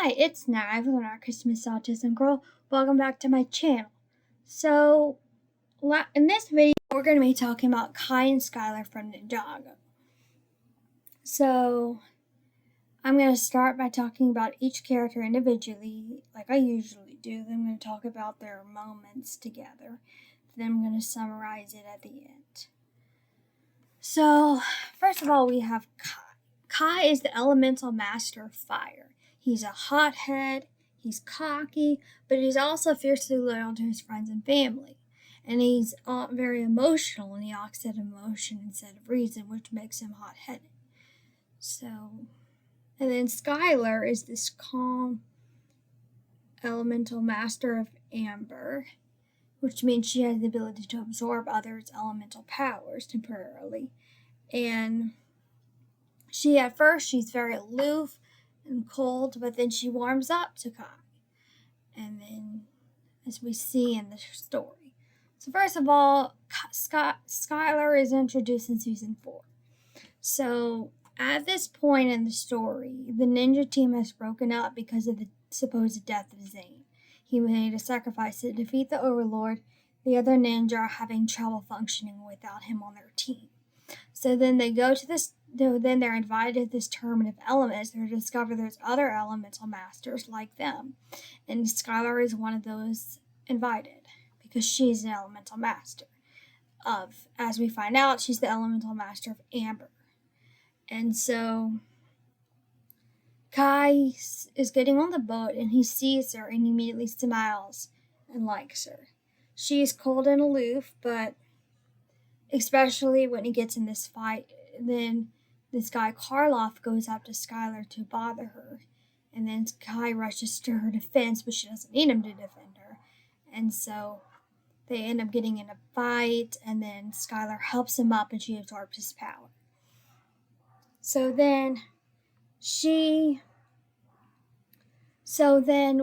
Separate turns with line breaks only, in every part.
Hi, it's Nav, our Christmas Autism Girl. Welcome back to my channel. So, in this video, we're going to be talking about Kai and Skylor from Ninjago. So, I'm going to start by talking about each character individually, like I usually do. Then I'm going to talk about their moments together. Then I'm going to summarize it at the end. So, first of all, we have Kai. Kai is the elemental master of fire. He's a hothead, he's cocky, but he's also fiercely loyal to his friends and family. And he's very emotional, and he acts out of emotion instead of reason, which makes him hot-headed. And then Skylor is this calm elemental master of amber, which means she has the ability to absorb others' elemental powers temporarily. And at first, she's very aloof and cold, but then she warms up to Kai. And then, as we see in the story. So first of all, Skylor is introduced in Season 4. So, at this point in the story, the ninja team has broken up because of the supposed death of Zane. He made a sacrifice to defeat the Overlord. The other ninja are having trouble functioning without him on their team. So then they go to this. Then they're invited to this tournament of elements. They discover there's other elemental masters like them, and Skylor is one of those invited because she's an elemental master. As we find out, she's the elemental master of amber, and so Kai is getting on the boat, and he sees her, and he immediately smiles and likes her. She's cold and aloof, but especially when he gets in this fight, then this guy Karloff goes up to Skylor to bother her, and then Kai rushes to her defense, but she doesn't need him to defend her, and so they end up getting in a fight, and then Skylor helps him up, and she absorbs his power. So then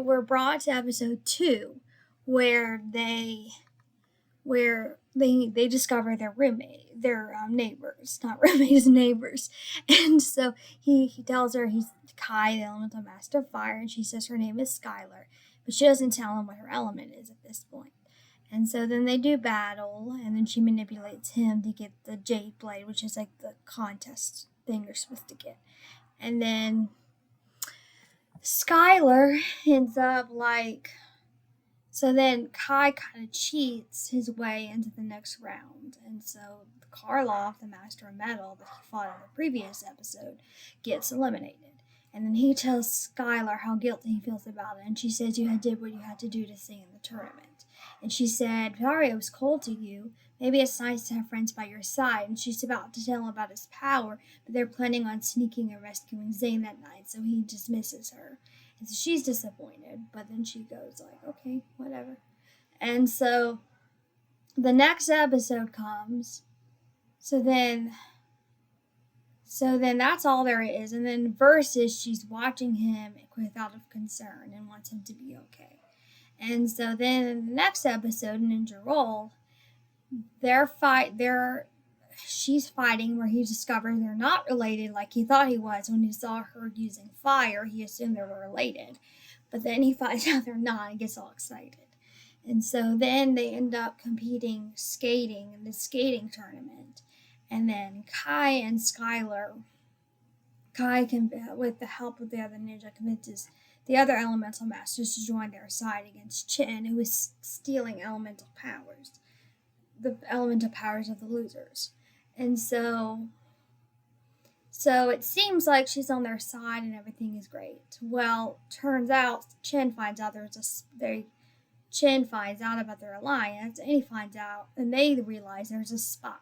we're brought to episode 2, where they discover their neighbors, not roommates, neighbors. And so he tells her he's Kai, the elemental master of fire, and she says her name is Skylor, but she doesn't tell him what her element is at this point. And so then they do battle, and then she manipulates him to get the Jade Blade, which is like the contest thing you're supposed to get. And then Skylor ends up so then Kai kind of cheats his way into the next round. And so Karloff, the Master of Metal that he fought in the previous episode, gets eliminated. And then he tells Skylor how guilty he feels about it. And she says, you did what you had to do to stay in the tournament. And she said, sorry, it was cold to you. Maybe it's nice to have friends by your side. And she's about to tell him about his power, but they're planning on sneaking and rescuing Zane that night, so he dismisses her. And so she's disappointed, but then she goes like, okay, whatever. And so the next episode comes. So then that's all there is. And then versus she's watching him without a concern and wants him to be okay. And so then in the next episode, Ninja Roll, she's fighting where he discovers they're not related like he thought he was. When he saw her using fire, he assumed they were related. But then he finds out they're not and gets all excited. And so then they end up skating in the skating tournament. And then Kai and Skylor, with the help of the other ninja, convinces the other elemental masters to join their side against Chin, who is stealing elemental powers. The elemental powers of the losers. And so it seems like she's on their side and everything is great. Well, turns out Chen finds out about their alliance, and they realize there's a spy.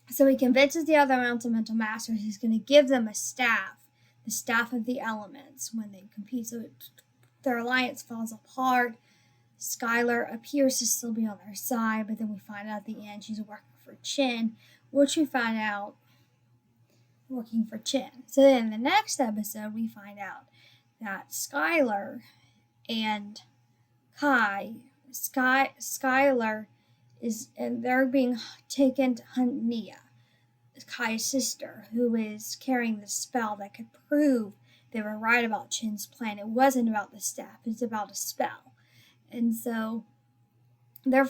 So he convinces the other elemental masters he's going to give them a staff, the staff of the elements, when they compete. So their alliance falls apart. Skylor appears to still be on their side, but then we find out at the end she's working for Chin, which we find out working for Chin. So then in the next episode, we find out that Skylor and Skylor and they're being taken to hunt Nia, Kai's sister, who is carrying the spell that could prove they were right about Chin's plan. It wasn't about the staff, it's about a spell. And so they're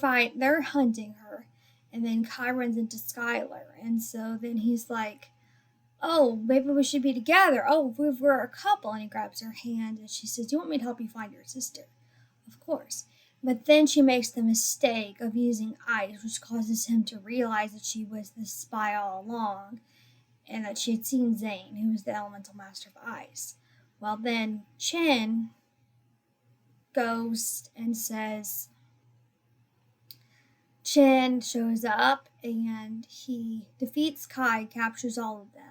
hunting her, and then Kai runs into Skylor, and so then he's like, oh, maybe we should be together. Oh, we're a couple. And he grabs her hand and she says, do you want me to help you find your sister? Of course. But then she makes the mistake of using ice, which causes him to realize that she was the spy all along and that she had seen Zane, who was the elemental master of ice. Well, then Chin goes and says, Chin shows up and he defeats Kai, captures all of them.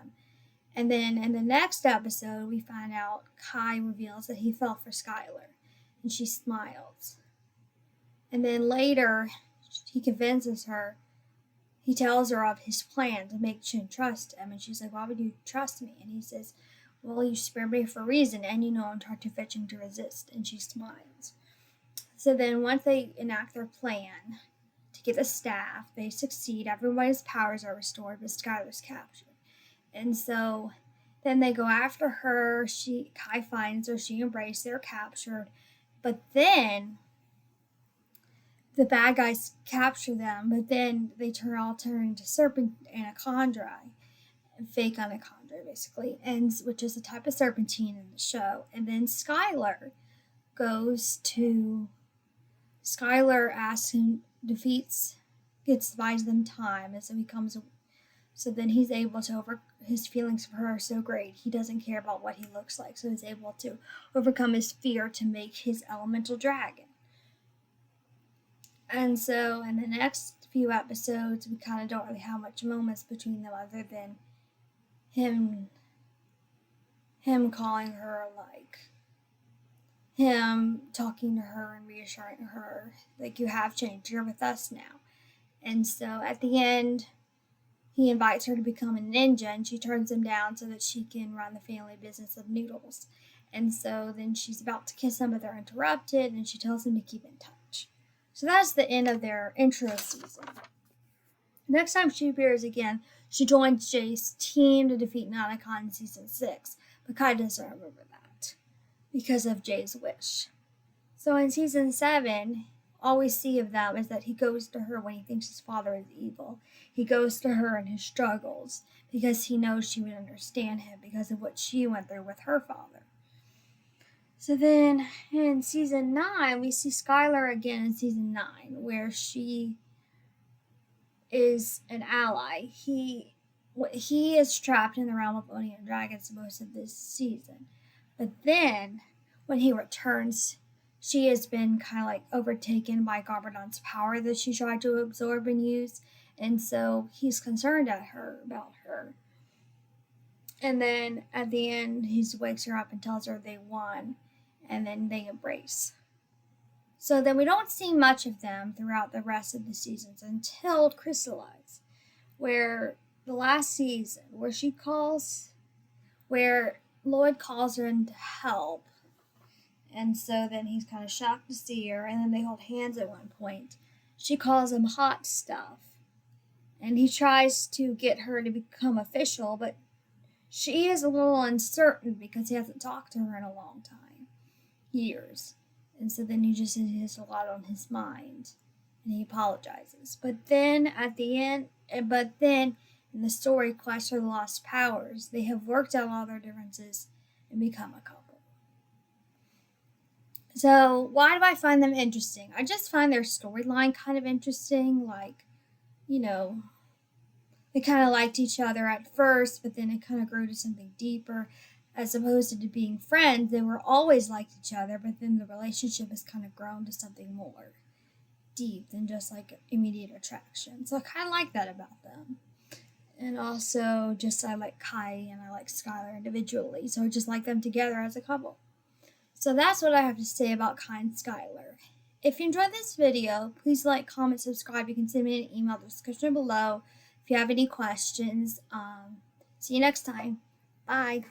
And then in the next episode, we find out Kai reveals that he fell for Skylor, and she smiles. And then later, he convinces her, he tells her of his plan to make Chin trust him, and she's like, why would you trust me? And he says, well, you spared me for a reason, and you know I'm too fetching to resist, and she smiles. So then once they enact their plan to get the staff, they succeed, everybody's powers are restored, but Skylor's captured. And so then they go after her. Kai finds her. She embraces. They're captured. But then the bad guys capture them. But then they all turn into serpent anacondrae, fake anacondrae basically, and which is a type of serpentine in the show. And then Skylor asks him, buys them time, and so he comes. So then he's able to his feelings for her are so great, he doesn't care about what he looks like. So he's able to overcome his fear to make his elemental dragon. And so in the next few episodes, we kind of don't really have much moments between them other than him calling her, like, him talking to her and reassuring her, like, you have changed, you're with us now. And so at the end, he invites her to become a ninja, and she turns him down so that she can run the family business of noodles. And so then she's about to kiss him, but they're interrupted, and she tells him to keep in touch. So that's the end of their intro season. Next time she appears again, she joins Jay's team to defeat Nanakon in season 6, but Kai doesn't remember that because of Jay's wish. So in season 7, all we see of them is that he goes to her when he thinks his father is evil. He goes to her in his struggles because he knows she would understand him because of what she went through with her father. So then in season 9, we see Skylor again in season 9, where she is an ally. He is trapped in the realm of Oni and Dragons most of this season. But then when he returns, she has been kind of like overtaken by Garbodon's power that she tried to absorb and use. And so he's concerned about her. And then at the end, he wakes her up and tells her they won. And then they embrace. So then we don't see much of them throughout the rest of the seasons until Crystallize, where the last season, where Lloyd calls her in to help. And so then he's kind of shocked to see her, and then they hold hands at one point. She calls him hot stuff, and he tries to get her to become official, but she is a little uncertain because he hasn't talked to her in a long time, years. And so then he just has a lot on his mind, and he apologizes. But then in the story Quest for the Lost Powers, they have worked out all their differences and become a couple. So why do I find them interesting? I just find their storyline kind of interesting. Like, you know, they kind of liked each other at first, but then it kind of grew to something deeper. As opposed to being friends, they were always liked each other, but then the relationship has kind of grown to something more deep than just like immediate attraction. So I kind of like that about them. And also, just I like Kai and I like Skylor individually, so I just like them together as a couple. So that's what I have to say about Kai and Skylor. If you enjoyed this video, please like, comment, subscribe. You can send me an email in the description below if you have any questions. See you next time. Bye.